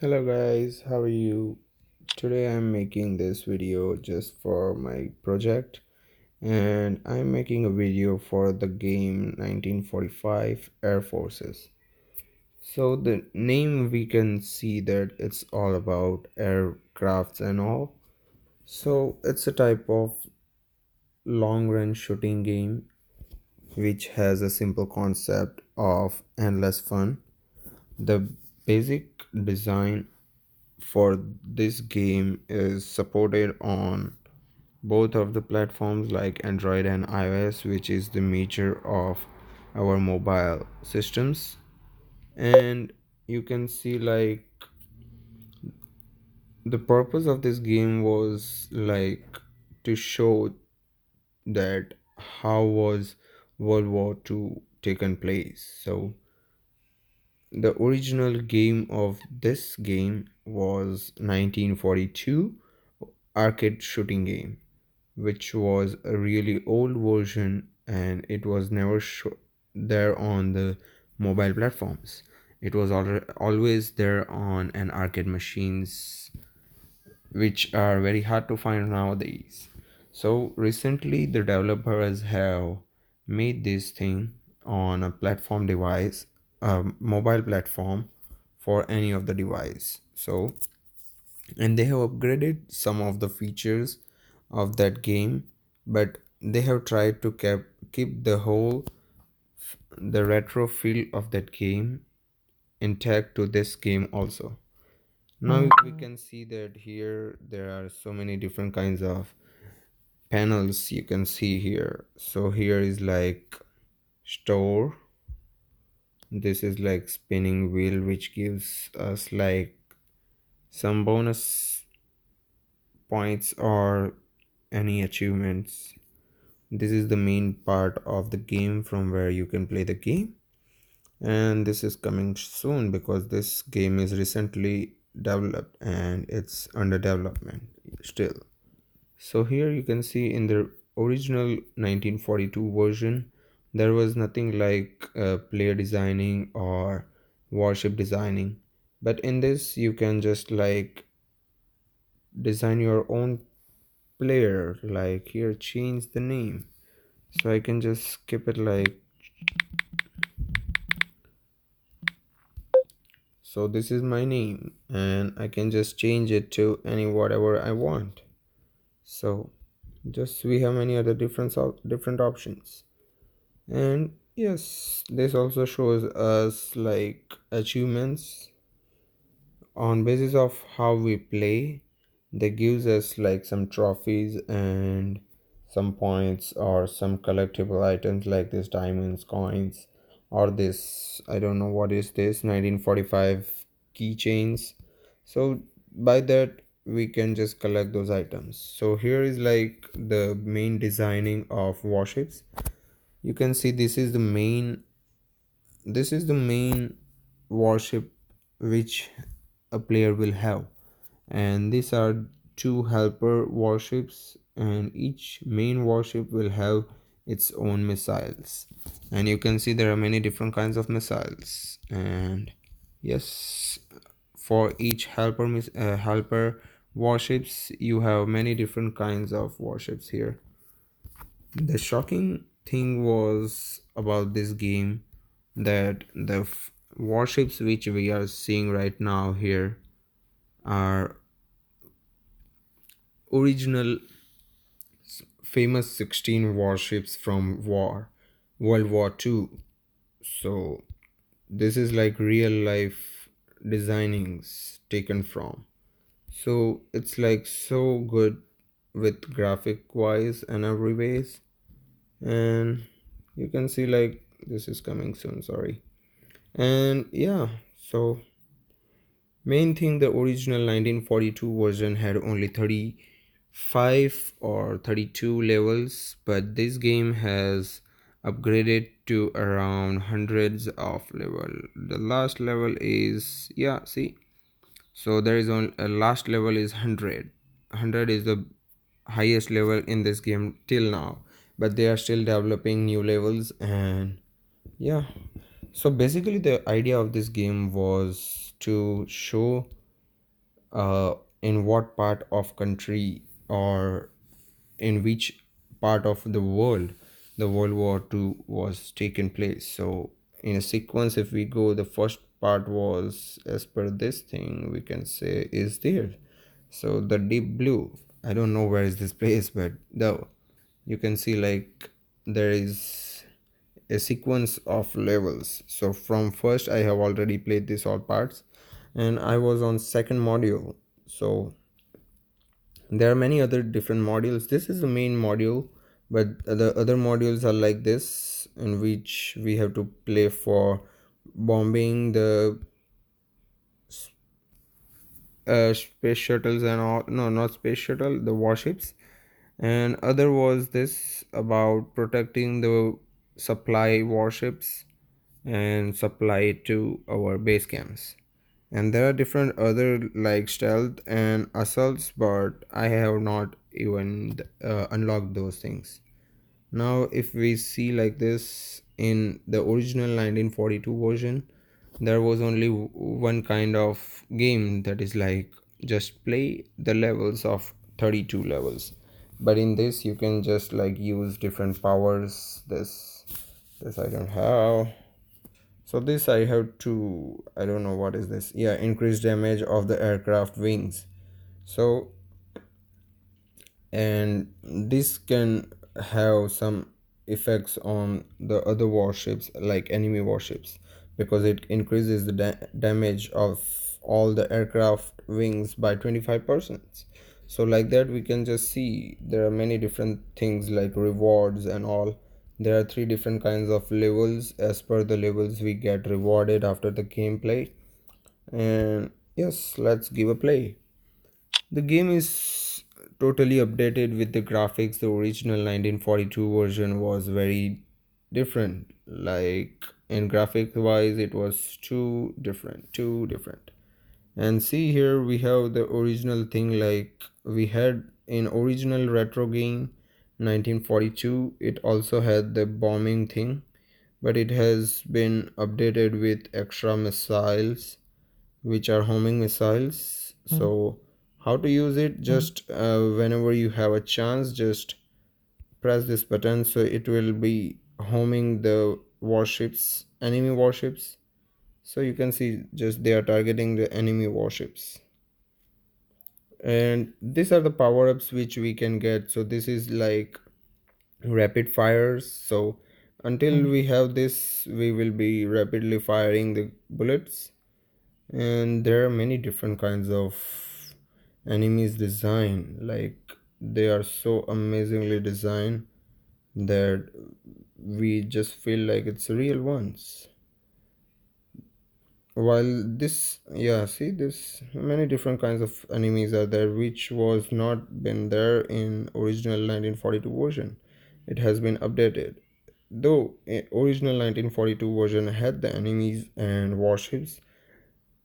Hello guys, how are you? Today I'm making this video just for my project and I'm making a video for the game 1945 Air Forces. So the name we can see that it's all about aircrafts and all. So it's a type of long range shooting game which has a simple concept of endless fun. The basic design for this game is supported on both of the platforms like Android and iOS, which is the major of our mobile systems. And you can see like the purpose of this game was like to show that how was World War II taken place. So the original game of this game was 1942 arcade shooting game, which was a really old version and it was never there on the mobile platforms. It was always there on an arcade machines, which are very hard to find nowadays. So recently the developers have made this thing on a platform device, a mobile platform for any of the device. So and they have upgraded some of the features of that game, but they have tried to keep the retro feel of that game intact to this game also. Now we can see that here there are so many different kinds of panels you can see here. So here is like store, this is like spinning wheel which gives us like some bonus points or any achievements. This is the main part of the game from where you can play the game, and this is coming soon because this game is recently developed and it's under development still. So here you can see in the original 1942 version there was nothing like player designing or warship designing, but in this you can just like design your own player. Like here, change the name, so I can just skip it like so. This is my name and I can just change it to any whatever I want. So just we have many other different options. And yes, this also shows us like achievements on basis of how we play. They gives us like some trophies and some points or some collectible items like this diamonds, coins, or this I don't know what is this 1945 keychains. So by that we can just collect those items. So here is like the main designing of warships. You can see this is the main warship which a player will have, and these are two helper warships and each main warship will have its own missiles. And you can see there are many different kinds of missiles, and yes, for each helper warships you have many different kinds of warships here. The shocking thing was about this game that the warships which we are seeing right now here are original famous 16 warships from World War II. So this is like real life designings taken from. So it's like so good with graphic wise and every ways. And you can see like this is coming soon, sorry. And yeah, so main thing, the original 1942 version had only 35 or 32 levels, but this game has upgraded to around hundreds of level. The last level is, yeah, see, so there is on a last level is 100 is the highest level in this game till now, but they are still developing new levels. And yeah, so basically the idea of this game was to show in what part of country or in which part of the world the World War II was taken place. So in a sequence, if we go, the first part was, as per this thing, we can say is there. So the deep blue, I don't know where is this place, but though you can see like there is a sequence of levels. So from first, I have already played this all parts, and I was on second module. So there are many other different modules. This is the main module, but the other modules are like this, in which we have to play for bombing the space shuttles and all. No, not space shuttle, the warships. And other was this about protecting the supply warships and supply to our base camps. And there are different other like stealth and assaults, but I have not even unlocked those things. Now if we see like this, in the original 1942 version, there was only one kind of game, that is like just play the levels of 32 levels. But in this you can just like use different powers. This I don't have. So this I have to, I don't know what is this. Yeah, increase damage of the aircraft wings. So, and this can have some effects on the other warships, like enemy warships, because it increases the damage of all the aircraft wings by 25%. So like that we can just see there are many different things like rewards and all. There are three different kinds of levels. As per the levels we get rewarded after the gameplay. And yes, let's give a play. The game is totally updated with the graphics. The original 1942 version was very different. Like in graphic wise, it was too different, too different. And see here we have the original thing like we had in original retro game 1942. It also had the bombing thing, but it has been updated with extra missiles, which are homing missiles. So how to use it? Just whenever you have a chance, just press this button, so it will be homing the warships, enemy warships. So you can see just they are targeting the enemy warships. And these are the power-ups which we can get. So this is like rapid fires. So until we have this, we will be rapidly firing the bullets. And there are many different kinds of enemies design, like they are so amazingly designed that we just feel like it's real ones. While this, yeah, see, this many different kinds of enemies are there, which was not been there in original 1942 version. It has been updated, though original 1942 version had the enemies and warships,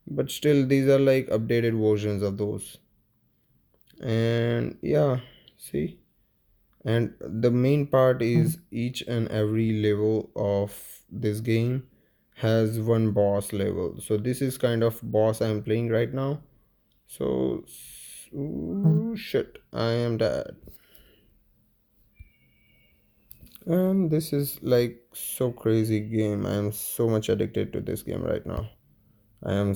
but still these are like updated versions of those. And yeah, see, and the main part is each and every level of this game has one boss level. So this is kind of boss I'm playing right now. So ooh, shit, I am dead. And this is like so crazy game. I am so much addicted to this game right now. I am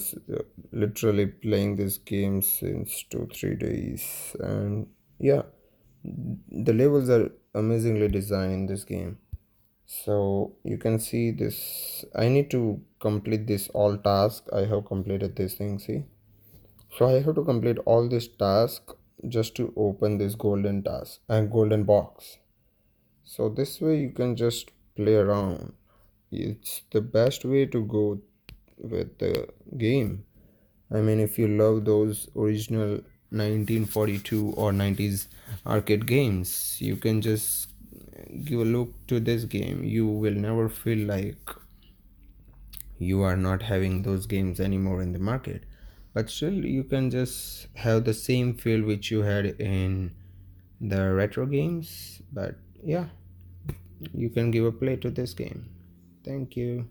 literally playing this game since 2 3 days. And yeah, the levels are amazingly designed in this game. So you can see this, I need to complete this all task. I have completed this thing, see. So I have to complete all this task just to open this golden task and golden box. So this way you can just play around. It's the best way to go with the game. I mean, if you love those original 1942 or 90s arcade games, you can just give a look to this game. You will never feel like you are not having those games anymore in the market. But still, you can just have the same feel which you had in the retro games. But yeah, you can give a play to this game. Thank you.